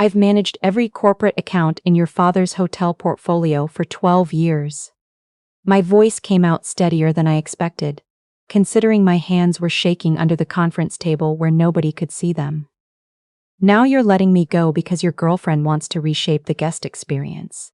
I've managed every corporate account in your father's hotel portfolio for 12 years. My voice came out steadier than I expected, considering my hands were shaking under the conference table where nobody could see them. Now you're letting me go because your girlfriend wants to reshape the guest experience.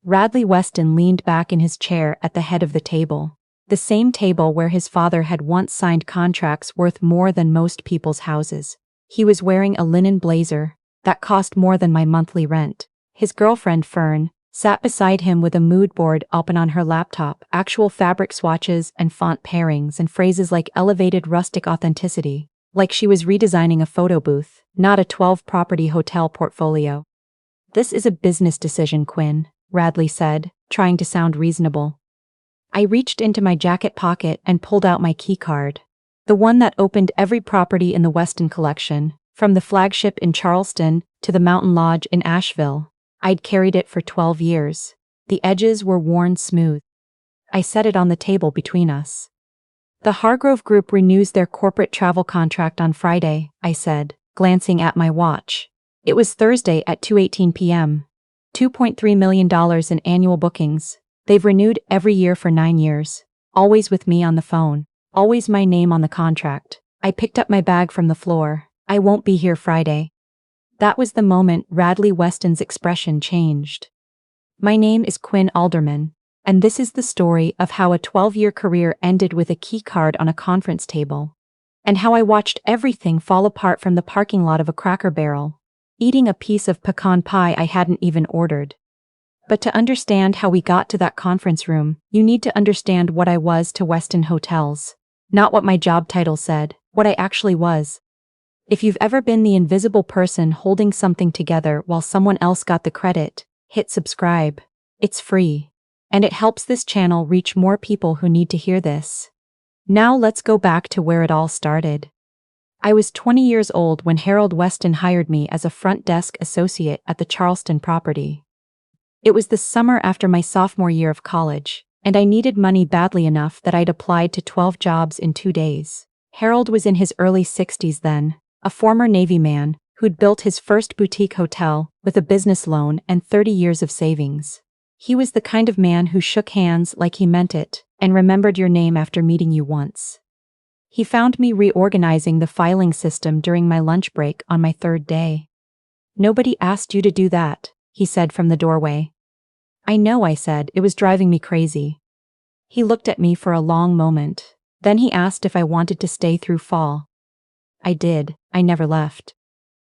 Radley Weston leaned back in his chair at the head of the table, the same table where his father had once signed contracts worth more than most people's houses. He was wearing a linen blazer that cost more than my monthly rent. His girlfriend, Fern, sat beside him with a mood board open on her laptop, actual fabric swatches and font pairings and phrases like elevated rustic authenticity, like she was redesigning a photo booth, not a 12-property hotel portfolio. This is a business decision, Quinn, Radley said, trying to sound reasonable. I reached into my jacket pocket and pulled out my key card, the one that opened every property in the Weston collection, from the flagship in Charleston to the Mountain Lodge in Asheville. I'd carried it for 12 years. The edges were worn smooth. I set it on the table between us. The Hargrove Group renews their corporate travel contract on Friday, I said, glancing at my watch. It was Thursday at 2:18 p.m. $2.3 million in annual bookings. They've renewed every year for 9 years. Always with me on the phone. Always my name on the contract. I picked up my bag from the floor. I won't be here Friday. That was the moment Radley Weston's expression changed. My name is Quinn Alderman, and this is the story of how a 12-year career ended with a key card on a conference table, and how I watched everything fall apart from the parking lot of a Cracker Barrel, eating a piece of pecan pie I hadn't even ordered. But to understand how we got to that conference room, you need to understand what I was to Weston Hotels. Not what my job title said, what I actually was. If you've ever been the invisible person holding something together while someone else got the credit, hit subscribe. It's free. And it helps this channel reach more people who need to hear this. Now let's go back to where it all started. I was 20 years old when Harold Weston hired me as a front desk associate at the Charleston property. It was the summer after my sophomore year of college, and I needed money badly enough that I'd applied to 12 jobs in 2 days. Harold was in his early 60s then, a former Navy man who'd built his first boutique hotel with a business loan and 30 years of savings. He was the kind of man who shook hands like he meant it and remembered your name after meeting you once. He found me reorganizing the filing system during my lunch break on my 3rd day. "Nobody asked you to do that," he said from the doorway. "I know," I said. "It was driving me crazy." He looked at me for a long moment. Then he asked if I wanted to stay through fall. I did. I never left.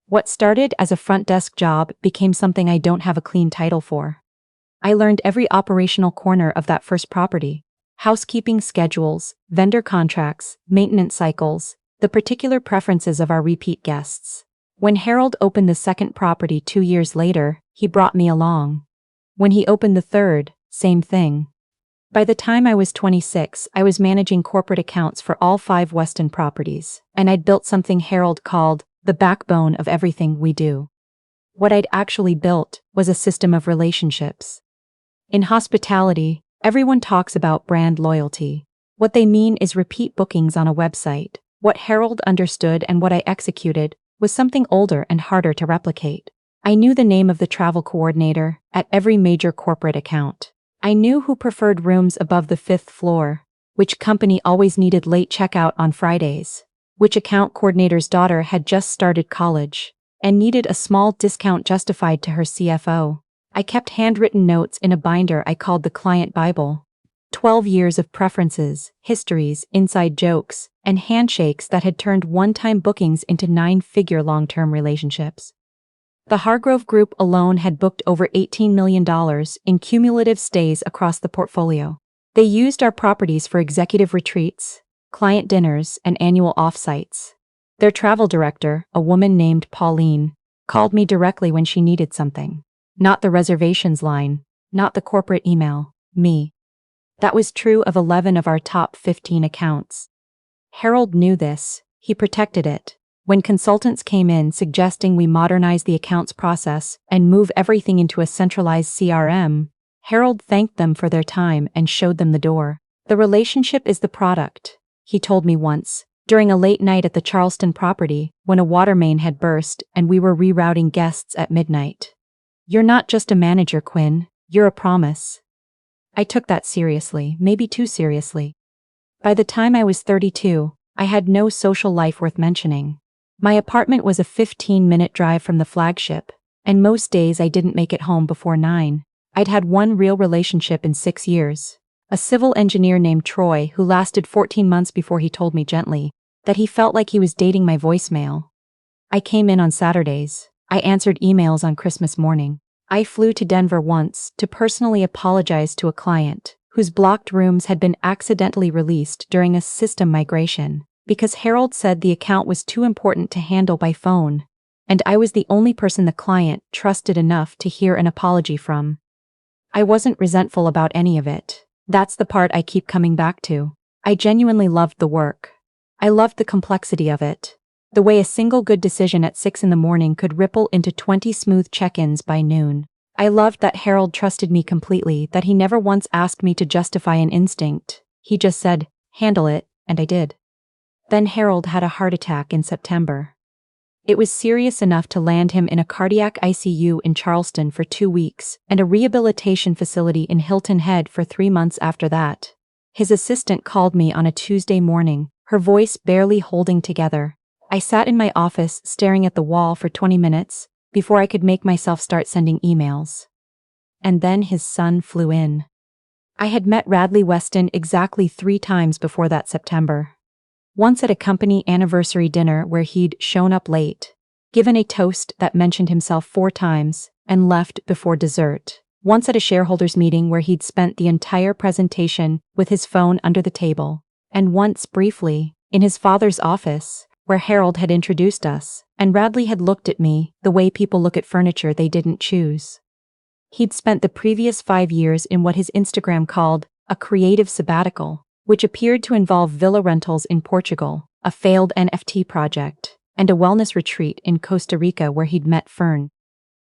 What started as a front desk job became something I don't have a clean title for. I learned every operational corner of that first property. Housekeeping schedules, vendor contracts, maintenance cycles, the particular preferences of our repeat guests. When Harold opened the second property 2 years later, he brought me along. When he opened the third, same thing. By the time I was 26, I was managing corporate accounts for all 5 Weston properties, and I'd built something Harold called the backbone of everything we do. What I'd actually built was a system of relationships. In hospitality, everyone talks about brand loyalty. What they mean is repeat bookings on a website. What Harold understood and what I executed was something older and harder to replicate. I knew the name of the travel coordinator at every major corporate account. I knew who preferred rooms above the 5th floor, which company always needed late checkout on Fridays, which account coordinator's daughter had just started college and needed a small discount justified to her CFO. I kept handwritten notes in a binder I called the Client Bible. 12 years of preferences, histories, inside jokes, and handshakes that had turned one-time bookings into 9-figure long-term relationships. The Hargrove Group alone had booked over $18 million in cumulative stays across the portfolio. They used our properties for executive retreats, client dinners, and annual offsites. Their travel director, a woman named Pauline, called me directly when she needed something. Not the reservations line, not the corporate email, me. That was true of 11 of our top 15 accounts. Harold knew this. He protected it. When consultants came in suggesting we modernize the accounts process and move everything into a centralized CRM, Harold thanked them for their time and showed them the door. "The relationship is the product," he told me once. During a late night at the Charleston property, when a water main had burst and we were rerouting guests at midnight. "You're not just a manager, Quinn, you're a promise." I took that seriously, maybe too seriously. By the time I was 32, I had no social life worth mentioning. My apartment was a 15-minute drive from the flagship, and most days I didn't make it home before 9. I'd had one real relationship in 6 years. A civil engineer named Troy who lasted 14 months before he told me gently that he felt like he was dating my voicemail. I came in on Saturdays. I answered emails on Christmas morning. I flew to Denver once to personally apologize to a client whose blocked rooms had been accidentally released during a system migration because Harold said the account was too important to handle by phone, and I was the only person the client trusted enough to hear an apology from. I wasn't resentful about any of it. That's the part I keep coming back to. I genuinely loved the work. I loved the complexity of it. The way a single good decision at 6 in the morning could ripple into 20 smooth check-ins by noon. I loved that Harold trusted me completely, that he never once asked me to justify an instinct. He just said, "Handle it," and I did. Then Harold had a heart attack in September. It was serious enough to land him in a cardiac ICU in Charleston for 2 weeks and a rehabilitation facility in Hilton Head for 3 months after that. His assistant called me on a Tuesday morning, her voice barely holding together. I sat in my office staring at the wall for 20 minutes before I could make myself start sending emails. And then his son flew in. I had met Radley Weston exactly 3 times before that September. Once at a company anniversary dinner where he'd shown up late, given a toast that mentioned himself 4 times, and left before dessert. Once at a shareholders meeting where he'd spent the entire presentation with his phone under the table. And once, briefly, in his father's office, where Harold had introduced us, and Radley had looked at me the way people look at furniture they didn't choose. He'd spent the previous 5 years in what his Instagram called a creative sabbatical, which appeared to involve villa rentals in Portugal, a failed NFT project, and a wellness retreat in Costa Rica where he'd met Fern.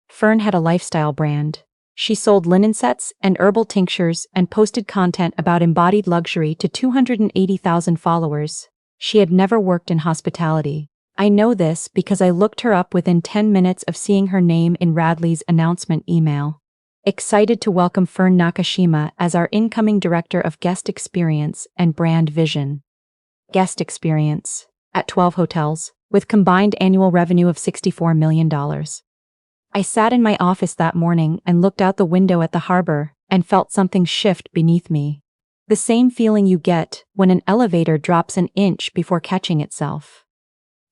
Fern had a lifestyle brand. She sold linen sets and herbal tinctures and posted content about embodied luxury to 280,000 followers. She had never worked in hospitality. I know this because I looked her up within 10 minutes of seeing her name in Radley's announcement email. Excited to welcome Fern Nakashima as our incoming Director of Guest Experience and Brand Vision. Guest Experience, at 12 hotels, with combined annual revenue of $64 million. I sat in my office that morning and looked out the window at the harbor and felt something shift beneath me. The same feeling you get when an elevator drops an inch before catching itself.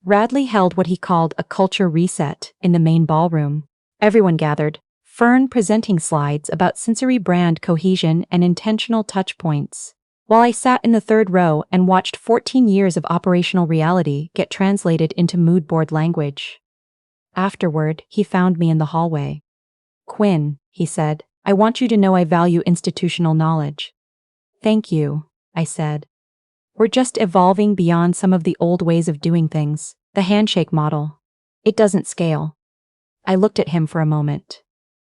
Radley held what he called a culture reset in the main ballroom. Everyone gathered, Fern presenting slides about sensory brand cohesion and intentional touch points, while I sat in the 3rd row and watched 14 years of operational reality get translated into mood board language. Afterward, he found me in the hallway. "Quinn," he said, "I want you to know I value institutional knowledge." "Thank you," I said. "We're just evolving beyond some of the old ways of doing things, the handshake model. It doesn't scale." I looked at him for a moment.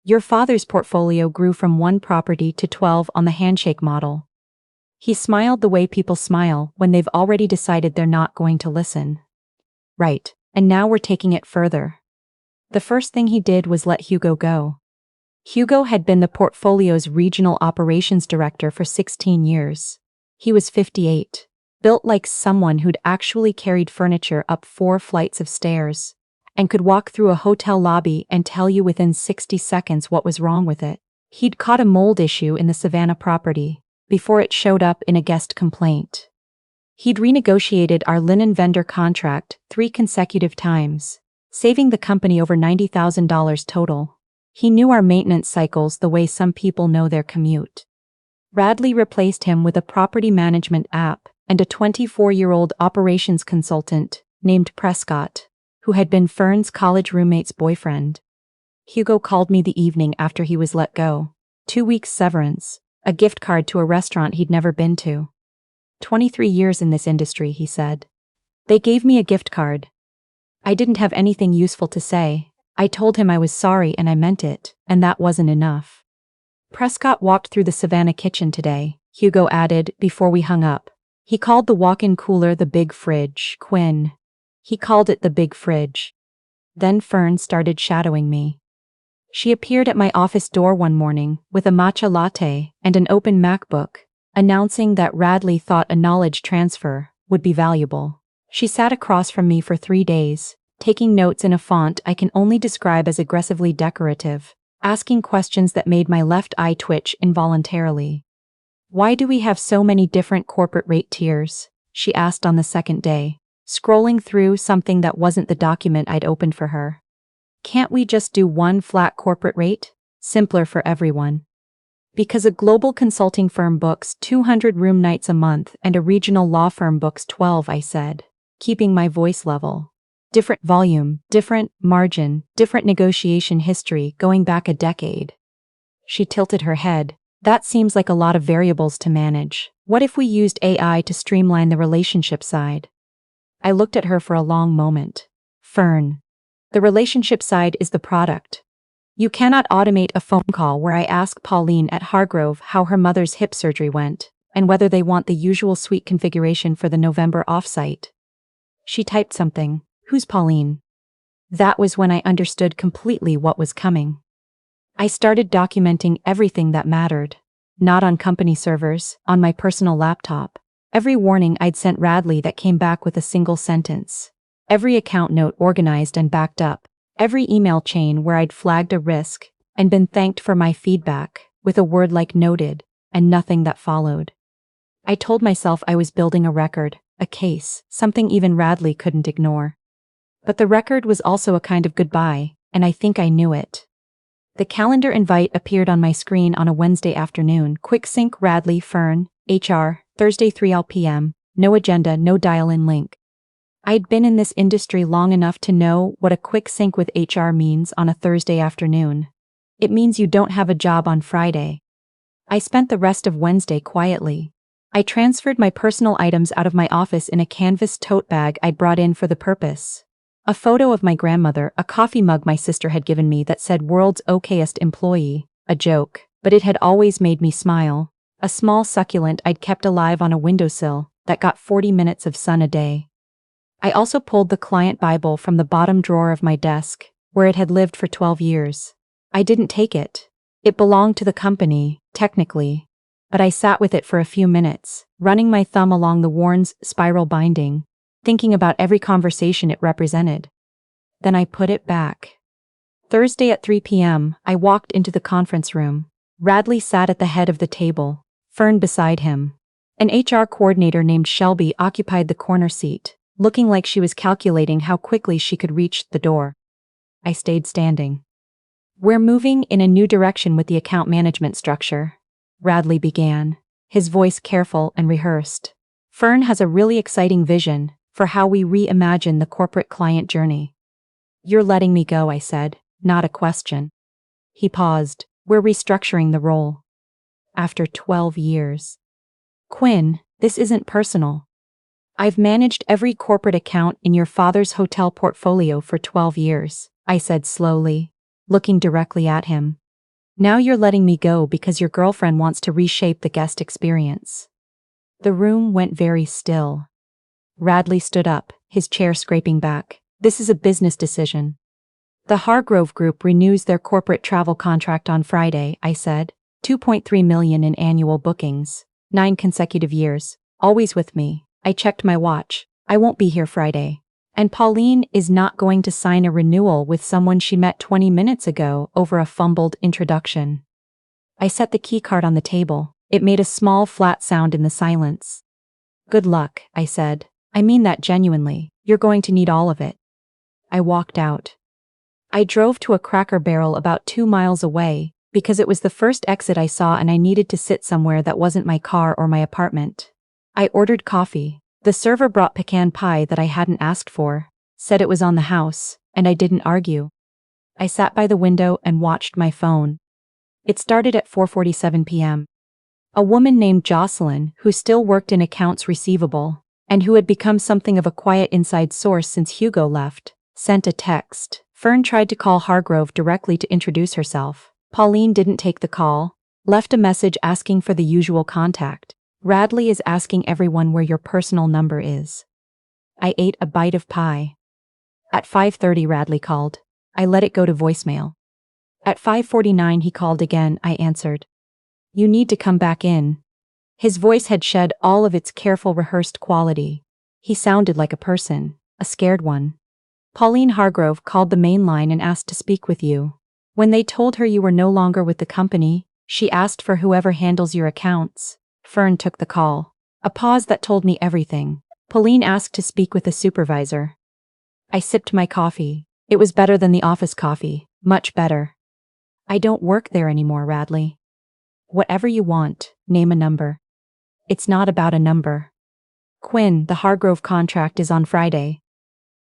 "Your father's portfolio grew from 1 property to 12 on the handshake model." He smiled the way people smile when they've already decided they're not going to listen. "Right, and now we're taking it further." The first thing he did was let Hugo go. Hugo had been the portfolio's regional operations director for 16 years. He was 58, built like someone who'd actually carried furniture up 4 flights of stairs, and could walk through a hotel lobby and tell you within 60 seconds what was wrong with it. He'd caught a mold issue in the Savannah property before it showed up in a guest complaint. He'd renegotiated our linen vendor contract 3 consecutive times, saving the company over $90,000 total. He knew our maintenance cycles the way some people know their commute. Radley replaced him with a property management app and a 24-year-old operations consultant named Prescott, who had been Fern's college roommate's boyfriend. Hugo called me the evening after he was let go. 2 weeks severance, a gift card to a restaurant he'd never been to. 23 years in this industry, he said. They gave me a gift card. I didn't have anything useful to say. I told him I was sorry and I meant it, and that wasn't enough. Prescott walked through the Savannah kitchen today, Hugo added before we hung up. He called the walk-in cooler the big fridge, Quinn. He called it the big fridge. Then Fern started shadowing me. She appeared at my office door one morning with a matcha latte and an open MacBook, announcing that Radley thought a knowledge transfer would be valuable. She sat across from me for 3 days, taking notes in a font I can only describe as aggressively decorative, asking questions that made my left eye twitch involuntarily. "Why do we have so many different corporate rate tiers?" she asked on the second day, scrolling through something that wasn't the document I'd opened for her. "Can't we just do one flat corporate rate? Simpler for everyone." "Because a global consulting firm books 200 room nights a month and a regional law firm books 12, I said, keeping my voice level. "Different volume, different margin, different negotiation history going back a decade." She tilted her head. "That seems like a lot of variables to manage. What if we used AI to streamline the relationship side?" I looked at her for a long moment. "Fern, the relationship side is the product. You cannot automate a phone call where I ask Pauline at Hargrove how her mother's hip surgery went, and whether they want the usual suite configuration for the November offsite." She typed something. "Who's Pauline?" That was when I understood completely what was coming. I started documenting everything that mattered. Not on company servers, on my personal laptop. Every warning I'd sent Radley that came back with a single sentence. Every account note organized and backed up. Every email chain where I'd flagged a risk and been thanked for my feedback, with a word like noted, and nothing that followed. I told myself I was building a record, a case, something even Radley couldn't ignore. But the record was also a kind of goodbye, and I think I knew it. The calendar invite appeared on my screen on a Wednesday afternoon. "Quick sync Radley, Fern, HR, Thursday 3 p.m, no agenda, no dial-in link." I'd been in this industry long enough to know what a quick sync with HR means on a Thursday afternoon. It means you don't have a job on Friday. I spent the rest of Wednesday quietly. I transferred my personal items out of my office in a canvas tote bag I'd brought in for the purpose. A photo of my grandmother, a coffee mug my sister had given me that said "World's Okayest Employee," a joke, but it had always made me smile. A small succulent I'd kept alive on a windowsill that got 40 minutes of sun a day. I also pulled the client Bible from the bottom drawer of my desk, where it had lived for 12 years. I didn't take it. It belonged to the company, technically. But I sat with it for a few minutes, running my thumb along the worn spiral binding, thinking about every conversation it represented. Then I put it back. Thursday at 3 p.m., I walked into the conference room. Radley sat at the head of the table, Fern beside him. An HR coordinator named Shelby occupied the corner seat, looking like she was calculating how quickly she could reach the door. I stayed standing. "We're moving in a new direction with the account management structure," Radley began, his voice careful and rehearsed. "Fern has a really exciting vision for how we reimagine the corporate client journey." "You're letting me go," I said, not a question. He paused. "We're restructuring the role." After 12 years. "Quinn, this isn't personal. I've managed every corporate account in your father's hotel portfolio for 12 years, I said slowly, looking directly at him. "Now you're letting me go because your girlfriend wants to reshape the guest experience." The room went very still. Radley stood up, his chair scraping back. "This is a business decision." "The Hargrove Group renews their corporate travel contract on Friday," I said. 2.3 million in annual bookings. 9 consecutive years. Always with me. I checked my watch. I won't be here Friday. And Pauline is not going to sign a renewal with someone she met 20 minutes ago over a fumbled introduction. I set the keycard on the table. It made a small flat sound in the silence. "Good luck," I said. "I mean that genuinely. You're going to need all of it." I walked out. I drove to a Cracker Barrel about 2 miles away, because it was the first exit I saw and I needed to sit somewhere that wasn't my car or my apartment. I ordered coffee. The server brought pecan pie that I hadn't asked for, said it was on the house, and I didn't argue. I sat by the window and watched my phone. It started at 4:47 p.m. A woman named Jocelyn, who still worked in accounts receivable, and who had become something of a quiet inside source since Hugo left, sent a text. Fern tried to call Hargrove directly to introduce herself. Pauline didn't take the call, left a message asking for the usual contact. Radley is asking everyone where your personal number is. I ate a bite of pie. At 5:30 Radley called. I let it go to voicemail. At 5:49 he called again, I answered. You need to come back in. His voice had shed all of its careful rehearsed quality. He sounded like a person, a scared one. Pauline Hargrove called the main line and asked to speak with you. When they told her you were no longer with the company, she asked for whoever handles your accounts. Fern took the call. A pause that told me everything. Pauline asked to speak with the supervisor. I sipped my coffee. It was better than the office coffee, much better. I don't work there anymore, Radley. Whatever you want, name a number. It's not about a number. Quinn, the Hargrove contract is on Friday.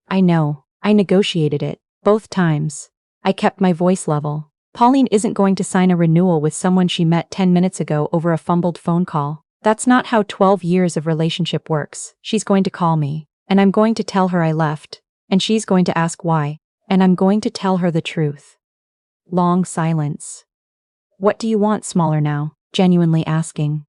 I know. I negotiated it, both times. I kept my voice level. Pauline isn't going to sign a renewal with someone she met 10 minutes ago over a fumbled phone call. That's not how 12 years of relationship works. She's going to call me, and I'm going to tell her I left, and she's going to ask why, and I'm going to tell her the truth. Long silence. What do you want, Smaller now? Genuinely asking.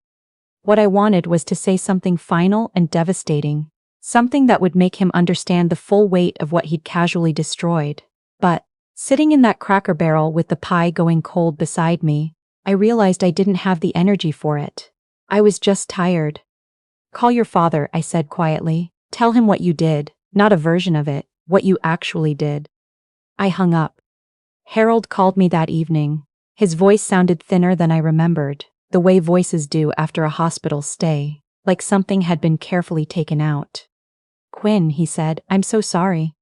What I wanted was to say something final and devastating, something that would make him understand the full weight of what he'd casually destroyed. But, sitting in that Cracker Barrel with the pie going cold beside me, I realized I didn't have the energy for it. I was just tired. Call your father, I said quietly. Tell him what you did, not a version of it, what you actually did. I hung up. Harold called me that evening. His voice sounded thinner than I remembered, the way voices do after a hospital stay, like something had been carefully taken out. Quinn, he said, I'm so sorry.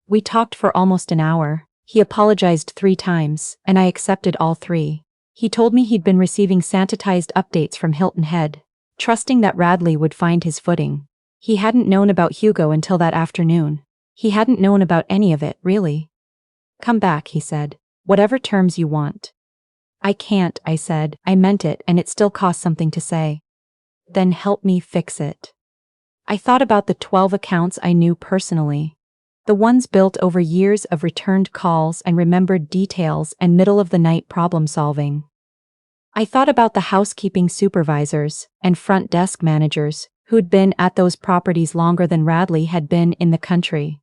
We talked for almost an hour. He apologized 3 times, and I accepted all 3. He told me he'd been receiving sanitized updates from Hilton Head, trusting that Radley would find his footing. He hadn't known about Hugo until that afternoon. He hadn't known about any of it, really. Come back, he said. Whatever terms you want. I can't, I said. I meant it, and it still costs something to say. Then help me fix it. I thought about the 12 accounts I knew personally. The ones built over years of returned calls and remembered details and middle-of-the-night problem-solving. I thought about the housekeeping supervisors and front desk managers who'd been at those properties longer than Radley had been in the country.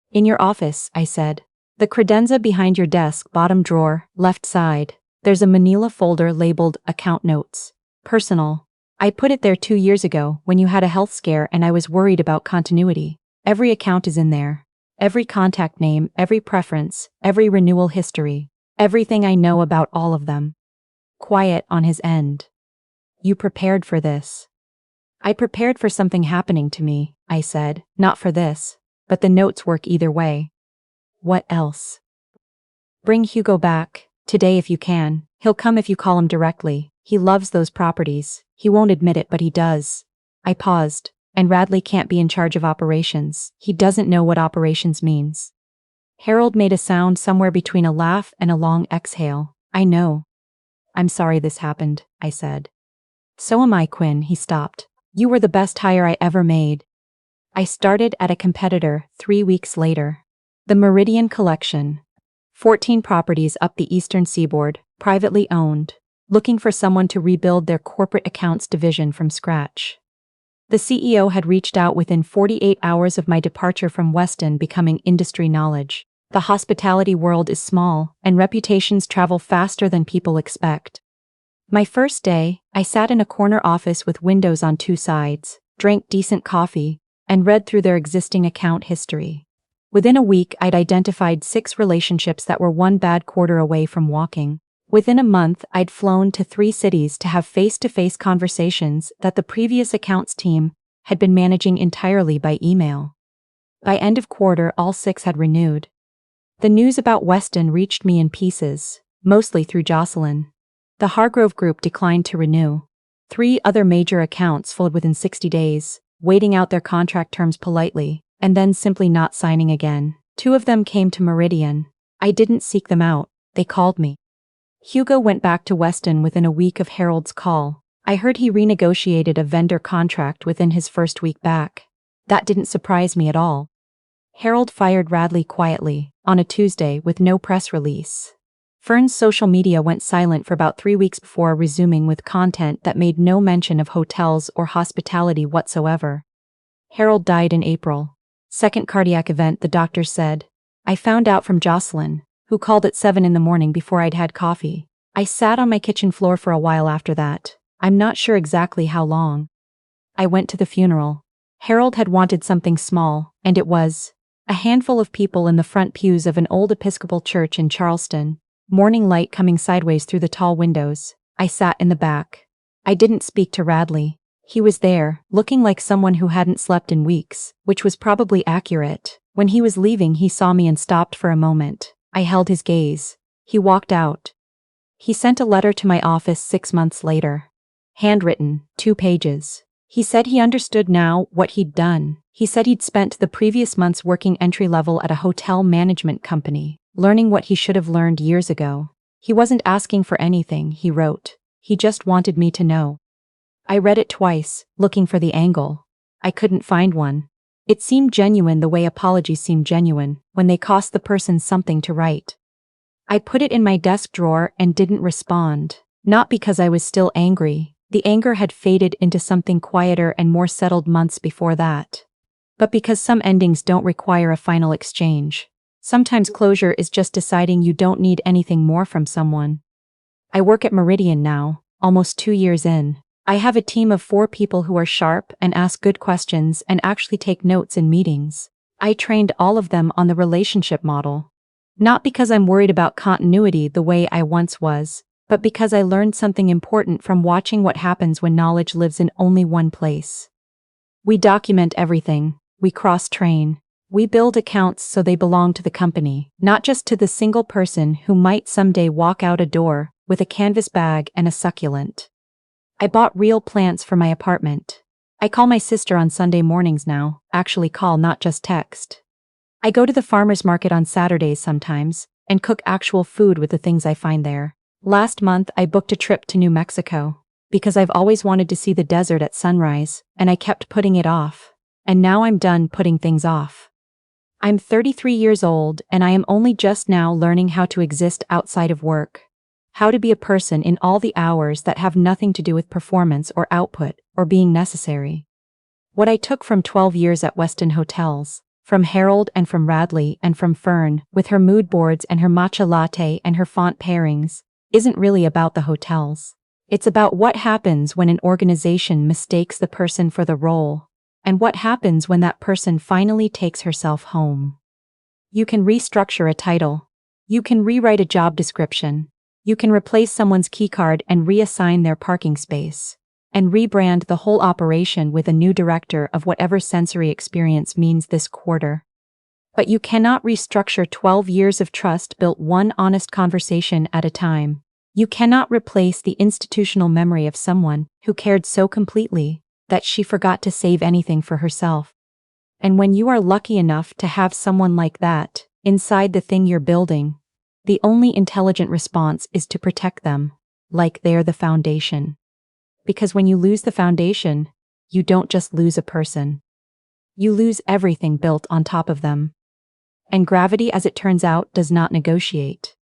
In your office, I said. The credenza behind your desk, bottom drawer, left side. There's a manila folder labeled Account Notes. Personal. I put it there 2 years ago when you had a health scare and I was worried about continuity. Every account is in there. Every contact name, every preference, every renewal history. Everything I know about all of them. Quiet on his end. You prepared for this. I prepared for something happening to me, I said. Not for this. But the notes work either way. What else? Bring Hugo back, today if you can. He'll come if you call him directly. He loves those properties. He won't admit it, but he does. I paused. And Radley can't be in charge of operations. He doesn't know what operations means. Harold made a sound somewhere between a laugh and a long exhale. I know. I'm sorry this happened, I said. So am I, Quinn, he stopped. You were the best hire I ever made. I started at a competitor 3 weeks later. The Meridian Collection. 14 properties up the eastern seaboard, privately owned, looking for someone to rebuild their corporate accounts division from scratch. The CEO had reached out within 48 hours of my departure from Weston, becoming industry knowledge. The hospitality world is small, and reputations travel faster than people expect. My first day, I sat in a corner office with windows on 2 sides, drank decent coffee, and read through their existing account history. Within a week, I'd identified 6 relationships that were 1 bad quarter away from walking. Within a month, I'd flown to 3 cities to have face-to-face conversations that the previous accounts team had been managing entirely by email. By end of quarter, all 6 had renewed. The news about Weston reached me in pieces, mostly through Jocelyn. The Hargrove Group declined to renew. 3 other major accounts folded within 60 days, waiting out their contract terms politely, and then simply not signing again. 2 of them came to Meridian. I didn't seek them out, they called me. Hugo went back to Weston within a week of Harold's call. I heard he renegotiated a vendor contract within his first week back. That didn't surprise me at all. Harold fired Radley quietly, on a Tuesday with no press release. Fern's social media went silent for about 3 weeks before resuming with content that made no mention of hotels or hospitality whatsoever. Harold died in April. Second cardiac event, the doctor said. I found out from Jocelyn, who called at 7 in the morning before I'd had coffee. I sat on my kitchen floor for a while after that. I'm not sure exactly how long. I went to the funeral. Harold had wanted something small, and it was. A handful of people in the front pews of an old Episcopal church in Charleston. Morning light coming sideways through the tall windows. I sat in the back. I didn't speak to Radley. He was there, looking like someone who hadn't slept in weeks, which was probably accurate. When he was leaving, he saw me and stopped for a moment. I held his gaze. He walked out. He sent a letter to my office 6 months later. Handwritten, 2 pages. He said he understood now what he'd done. He said he'd spent the previous months working entry-level at a hotel management company, learning what he should have learned years ago. He wasn't asking for anything, he wrote. He just wanted me to know. I read it twice, looking for the angle. I couldn't find one. It seemed genuine the way apologies seem genuine, when they cost the person something to write. I put it in my desk drawer and didn't respond. Not because I was still angry. The anger had faded into something quieter and more settled months before that. But because some endings don't require a final exchange. Sometimes closure is just deciding you don't need anything more from someone. I work at Meridian now, almost 2 years in. I have a team of 4 people who are sharp and ask good questions and actually take notes in meetings. I trained all of them on the relationship model. Not because I'm worried about continuity the way I once was, but because I learned something important from watching what happens when knowledge lives in only one place. We document everything, we cross-train, we build accounts so they belong to the company, not just to the single person who might someday walk out a door with a canvas bag and a succulent. I bought real plants for my apartment. I call my sister on Sunday mornings now, actually call, not just text. I go to the farmer's market on Saturdays sometimes, and cook actual food with the things I find there. Last month I booked a trip to New Mexico, because I've always wanted to see the desert at sunrise, and I kept putting it off. And now I'm done putting things off. I'm 33 years old, and I am only just now learning how to exist outside of work. How to be a person in all the hours that have nothing to do with performance or output, or being necessary. What I took from 12 years at Westin Hotels, from Harold and from Radley and from Fern, with her mood boards and her matcha latte and her font pairings, isn't really about the hotels. It's about what happens when an organization mistakes the person for the role, and what happens when that person finally takes herself home. You can restructure a title. You can rewrite a job description. You can replace someone's keycard and reassign their parking space, and rebrand the whole operation with a new director of whatever sensory experience means this quarter. But you cannot restructure 12 years of trust built one honest conversation at a time. You cannot replace the institutional memory of someone who cared so completely that she forgot to save anything for herself. And when you are lucky enough to have someone like that inside the thing you're building, the only intelligent response is to protect them, like they're the foundation. Because when you lose the foundation, you don't just lose a person. You lose everything built on top of them. And gravity, as it turns out, does not negotiate.